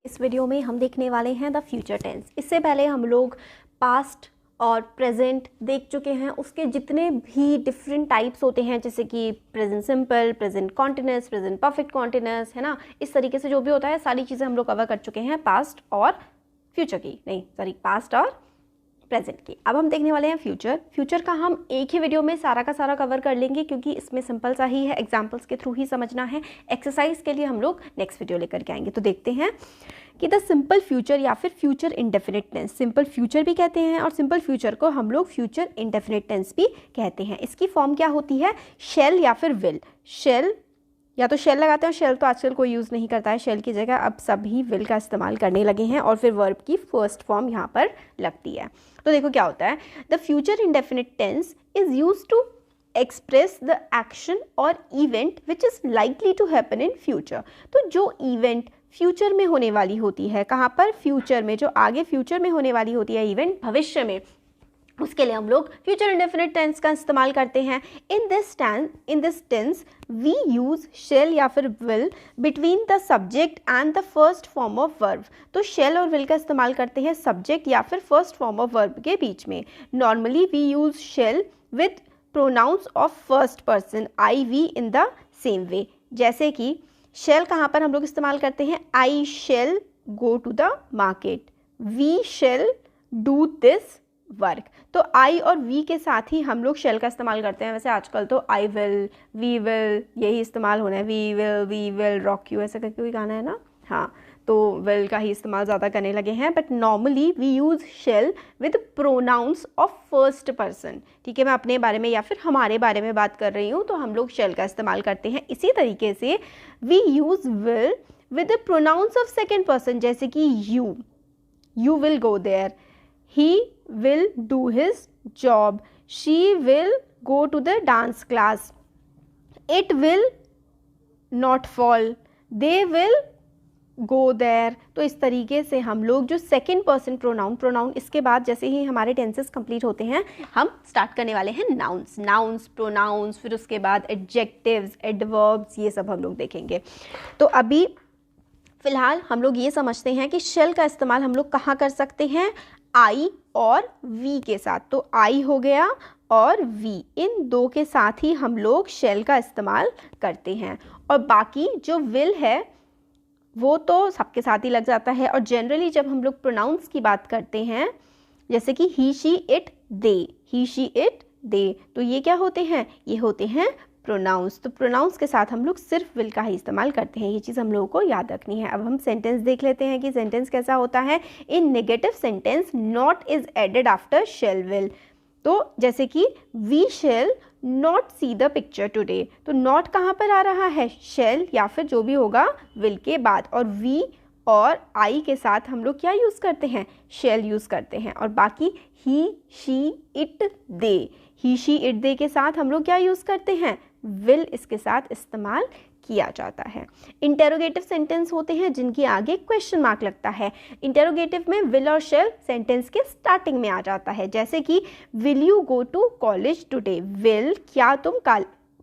इस वीडियो में हम देखने वाले हैं द फ्यूचर टेंस। इससे पहले हम लोग पास्ट और प्रेजेंट देख चुके हैं। उसके जितने भी डिफरेंट टाइप्स होते हैं, जैसे कि present simple, present continuous, present perfect continuous, है ना, इस तरीके से जो भी होता है सारी चीज़ें हम लोग कवर कर चुके हैं पास्ट और फ्यूचर की, नहीं सॉरी, पास्ट और प्रेजेंट की। अब हम देखने वाले हैं फ्यूचर। फ्यूचर का हम एक ही वीडियो में सारा का सारा कवर कर लेंगे, क्योंकि इसमें सिंपल सा ही है, एग्जाम्पल्स के थ्रू ही समझना है। एक्सरसाइज के लिए हम लोग नेक्स्ट वीडियो लेकर के आएंगे। तो देखते हैं कि द सिंपल फ्यूचर या फिर future indefinite tense, simple future भी कहते हैं और सिंपल फ्यूचर को हम लोग फ्यूचर इंडेफिनिट टेंस भी कहते हैं। इसकी फॉर्म क्या होती है? शेल या फिर विल। शेल या तो शेल लगाते हैं, शेल तो आजकल कोई यूज़ नहीं करता है, शेल की जगह अब सभी विल का इस्तेमाल करने लगे हैं और फिर वर्ब की फर्स्ट फॉर्म यहाँ पर लगती है। तो देखो क्या होता है, the future indefinite tense is use to express the action और event which is likely to happen in future. तो जो इवेंट फ्यूचर में होने वाली होती है, कहाँ पर? फ्यूचर में, जो आगे फ्यूचर में होने वाली होती है इवेंट, भविष्य में, उसके लिए हम लोग फ्यूचर इंडेफिनिट टेंस का इस्तेमाल करते हैं। In this tense we use shall या फिर will between the subject and the first form of verb. तो शेल और विल का इस्तेमाल करते हैं सब्जेक्ट या फिर फर्स्ट फॉर्म ऑफ वर्ब के बीच में। Normally we use shall with pronouns of first person I we in the same way. जैसे कि शेल कहाँ पर हम लोग इस्तेमाल करते हैं? I shall go to the market, we shall do this work. तो आई और वी के साथ ही हम लोग शेल का इस्तेमाल करते हैं। वैसे आजकल तो आई विल, वी विल यही इस्तेमाल होना है, वी विल रॉक यू, ऐसा करके कोई गाना है ना, हाँ, तो विल का ही इस्तेमाल ज़्यादा करने लगे हैं। But normally we use shall with pronouns of first person. ठीक है, मैं अपने बारे में या फिर हमारे बारे में बात कर रही हूँ, तो हम लोग शेल का इस्तेमाल करते हैं। इसी तरीके से we use will with the pronouns of second person, जैसे कि you will go there, he will do his job, she will go to the dance class, it will not fall, they will go there। तो इस तरीके से हम लोग जो second person pronoun इसके बाद जैसे ही हमारे टेंसेस कंप्लीट होते हैं, हम स्टार्ट करने वाले हैं नाउन्स, प्रोनाउंस, फिर उसके बाद एडजेक्टिव्स, एडवर्ब्स, ये सब हम लोग देखेंगे। तो अभी फिलहाल हम लोग ये समझते हैं कि शेल का इस्तेमाल हम लोग कहाँ कर सकते हैं? आई और वी के साथ। तो आई हो गया और वी, इन दो के साथ ही हम लोग शेल का इस्तेमाल करते हैं। और बाकी जो विल है वो तो सबके साथ ही लग जाता है। और जनरली जब हम लोग प्रोनाउंस की बात करते हैं, जैसे कि ही शी इट दे, तो ये क्या होते हैं? ये होते हैं प्रोनाउंस। तो प्रोनाउंस के साथ हम लोग सिर्फ विल का ही इस्तेमाल करते हैं। ये चीज़ हम लोगों को याद रखनी है। अब हम सेंटेंस देख लेते हैं कि सेंटेंस कैसा होता है। In negative sentence not is added after shall will. तो जैसे कि we shall not see the picture today, तो नॉट कहाँ पर आ रहा है? शेल या फिर जो भी होगा विल के बाद। और वी और आई के साथ हम लोग क्या यूज़ करते हैं? शेल यूज़ करते हैं। और बाकी ही शी इट दे के साथ हम लोग क्या यूज़ करते हैं? विल इसके साथ इस्तेमाल किया जाता है। इंटेरोगेटिव सेंटेंस होते हैं जिनकी आगे क्वेश्चन मार्क लगता है। इंटेरोगेटिव में विल और शेल सेंटेंस के स्टार्टिंग में आ जाता है। जैसे कि will you go to college today, will, क्या तुम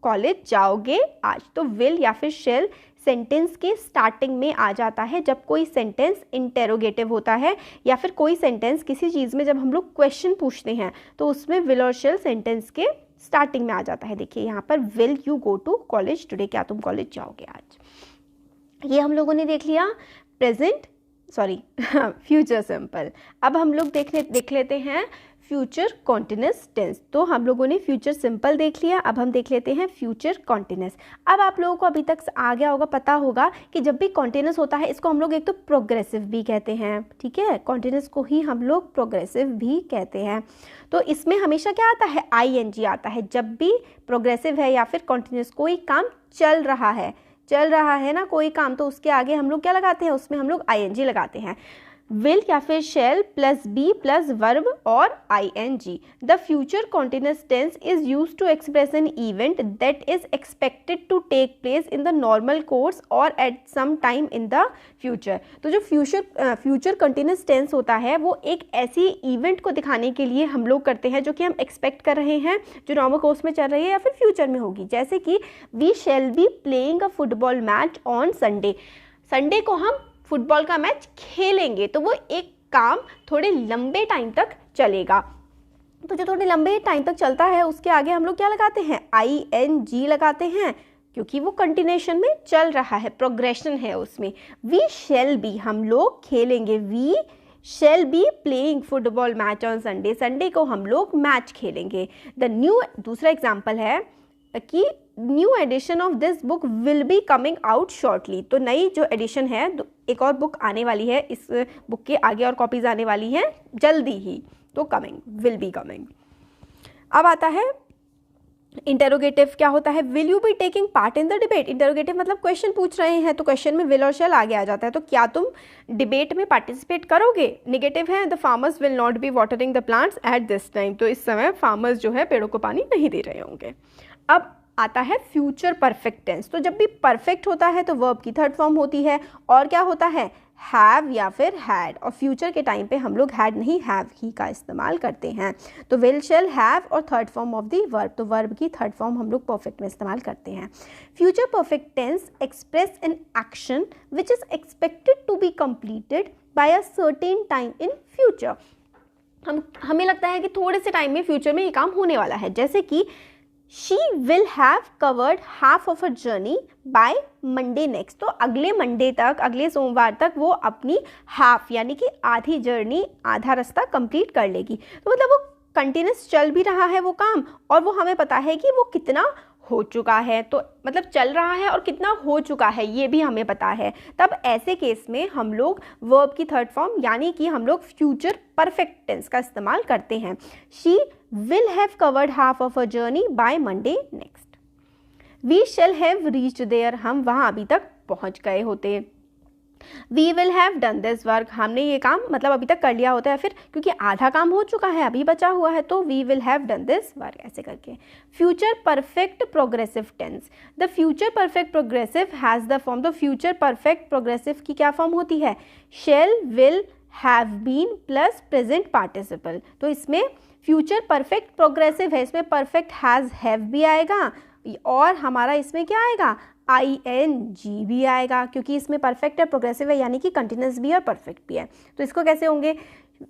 कॉलेज जाओगे आज। तो विल या फिर शेल सेंटेंस के स्टार्टिंग में आ जाता है जब कोई सेंटेंस इंटेरोगेटिव होता है, या फिर कोई सेंटेंस किसी चीज़ में जब हम लोग क्वेश्चन पूछते हैं तो उसमें विल और शेल सेंटेंस के स्टार्टिंग में आ जाता है। देखिए यहाँ पर will you go to college today, क्या तुम कॉलेज जाओगे आज। ये हम लोगों ने देख लिया फ्यूचर सिंपल। अब हम लोग देख लेते हैं फ्यूचर कॉन्टिन्यूअस टेंस। तो हम लोगों ने फ्यूचर सिंपल देख लिया, अब हम देख लेते हैं फ्यूचर कॉन्टिन्यूअस। अब आप लोगों को अभी तक आ गया होगा, पता होगा कि जब भी कॉन्टिन्यूअस होता है इसको हम लोग एक तो प्रोग्रेसिव भी कहते हैं। ठीक है, कॉन्टिन्यूअस को ही हम लोग प्रोग्रेसिव भी कहते हैं। तो इसमें हमेशा क्या आता है? ING आता है। जब भी प्रोग्रेसिव है या फिर कॉन्टिन्यूअस, कोई काम चल रहा है ना कोई काम, तो उसके आगे हम लोग क्या लगाते हैं? उसमें हम लोग ING लगाते हैं। विल या फिर shall plus B plus verb और ING। The future continuous tense is use to express an event that is expected to take place in the normal course और at some time in the future. तो जो future continuous tense होता है वो एक ऐसी event को दिखाने के लिए हम लोग करते हैं जो कि हम एक्सपेक्ट कर रहे हैं, जो नॉर्मल कोर्स में चल रही है या फिर फ्यूचर में होगी। जैसे कि we shall be playing a football match on Sunday. Sunday को हम फुटबॉल का मैच खेलेंगे, तो वो एक काम थोड़े लंबे टाइम तक चलेगा। तो जो थोड़े लंबे टाइम तक चलता है उसके आगे हम लोग क्या लगाते हैं, ING लगाते हैं, क्योंकि वो कंटिन्यूएशन में चल रहा है, प्रोग्रेशन है उसमें। वी शैल बी, हम लोग खेलेंगे, we shall be playing football match on Sunday, Sunday को हम लोग मैच खेलेंगे। द न्यू, दूसरा एग्जाम्पल है कि new edition of this book will be coming out shortly, तो नई जो एडिशन है, एक और बुक आने वाली है, इस बुक के आगे और कॉपीज आने वाली हैं जल्दी ही, तो कमिंग, विल बी कमिंग। अब आता है इंटेरोगेटिव। क्या होता है, will you be taking part in the debate. Interrogative मतलब क्वेश्चन पूछ रहे हैं, तो क्वेश्चन में विल और शैल आगे आ जाता है, तो क्या तुम डिबेट में पार्टिसिपेट करोगे। नेगेटिव है, the farmers will not be watering the plants at this time, तो इस समय फार्मर्स जो है पेड़ों को पानी नहीं दे रहे होंगे। अब आता है फ्यूचर परफेक्ट टेंस। तो जब भी परफेक्ट होता है तो वर्ब की थर्ड फॉर्म होती है, और क्या होता है, हैव या फिर हैड, और फ्यूचर के टाइम पे हम लोग हैड नहीं हैव ही का इस्तेमाल करते हैं। तो विल शैल हैव और third form of the verb, तो वर्ब की थर्ड फॉर्म हम लोग परफेक्ट में इस्तेमाल करते हैं। Future perfect tense express an action which is expected to be completed by a certain time in future. हमें लगता है कि थोड़े से टाइम में फ्यूचर में ये काम होने वाला है, जैसे कि She will have covered half of her journey by Monday next, तो अगले मंडे तक, अगले सोमवार तक वो अपनी हाफ यानी कि आधी जर्नी, आधा रास्ता कंप्लीट कर लेगी। तो मतलब वो कंटिन्यूस चल भी रहा है वो काम, और वो हमें पता है कि वो कितना हो चुका है, तो मतलब चल रहा है और कितना हो चुका है ये भी हमें पता है। तब ऐसे केस में हम लोग वर्ब की थर्ड फॉर्म यानी कि हम लोग फ्यूचर परफेक्ट टेंस का इस्तेमाल करते हैं। She will have covered half of her journey by Monday next. We shall have reached there, हम वहाँ अभी तक पहुँच गए होते। We will have done this work, हमने ये काम मतलब अभी तक कर लिया होता है, फिर क्योंकि आधा काम हो चुका है अभी बचा हुआ है, तो we will have done this work, ऐसे करके। Future perfect progressive tense, the future perfect progressive has the form, तो future perfect progressive की क्या फॉर्म होती है, shall, will, have been plus present participle। तो इसमें फ्यूचर परफेक्ट प्रोग्रेसिव है, इसमें परफेक्ट हैज़ हैव भी आएगा, और हमारा इसमें क्या आएगा, ING भी आएगा, क्योंकि इसमें परफेक्ट है, प्रोग्रेसिव है, यानी कि कंटिन्यूस भी है और परफेक्ट भी है। तो इसको कैसे होंगे,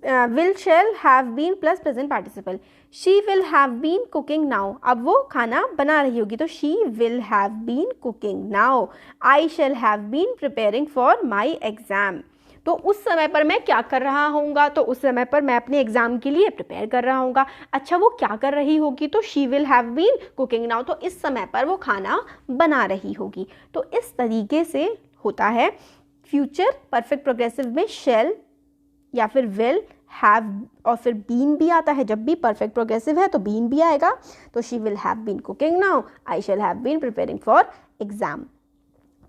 will shall have been plus present participle. She will have been cooking now, अब वो खाना बना रही होगी, तो she will have been cooking now. I shall have been preparing for my exam, तो उस समय पर मैं क्या कर रहा होऊंगा, तो उस समय पर मैं अपने एग्जाम के लिए प्रिपेयर कर रहा होऊंगा। अच्छा वो क्या कर रही होगी, तो she will have been cooking now, तो इस समय पर वो खाना बना रही होगी। तो इस तरीके से होता है फ्यूचर परफेक्ट प्रोग्रेसिव में शैल या फिर विल, हैव और फिर बीन भी आता है, जब भी परफेक्ट प्रोग्रेसिव है तो बीन भी आएगा। तो she will have been cooking now, I shall have been preparing for exam.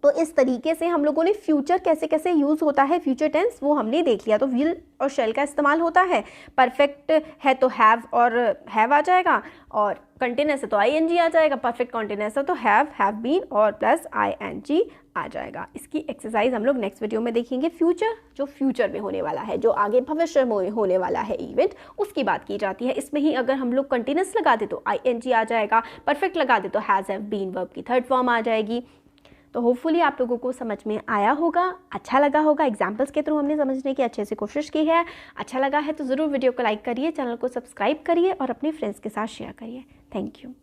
तो इस तरीके से हम लोगों ने फ्यूचर कैसे कैसे यूज़ होता है फ्यूचर टेंस वो हमने देख लिया। तो विल और शैल का इस्तेमाल होता है, परफेक्ट है तो हैव और हैव आ जाएगा, और कंटिन्यूस है तो ING आ जाएगा, परफेक्ट कंटिन्यूस है तो हैव बीन और प्लस ING आ जाएगा। इसकी एक्सरसाइज हम लोग नेक्स्ट वीडियो में देखेंगे। फ्यूचर जो फ्यूचर में होने वाला है, जो आगे भविष्य में होने वाला है इवेंट, उसकी बात की जाती है। इसमें ही अगर हम लोग कंटिन्यूस लगा दे तो ING आ जाएगा, परफेक्ट लगा दे तो हैज़ हैव बीन वर्ब की थर्ड फॉर्म आ जाएगी। तो होपफुली आप लोगों को समझ में आया होगा, अच्छा लगा होगा। एग्जाम्पल्स के थ्रू हमने समझने की अच्छे से कोशिश की है। अच्छा लगा है तो ज़रूर वीडियो को लाइक करिए, चैनल को सब्सक्राइब करिए और अपने फ्रेंड्स के साथ शेयर करिए। Thank you.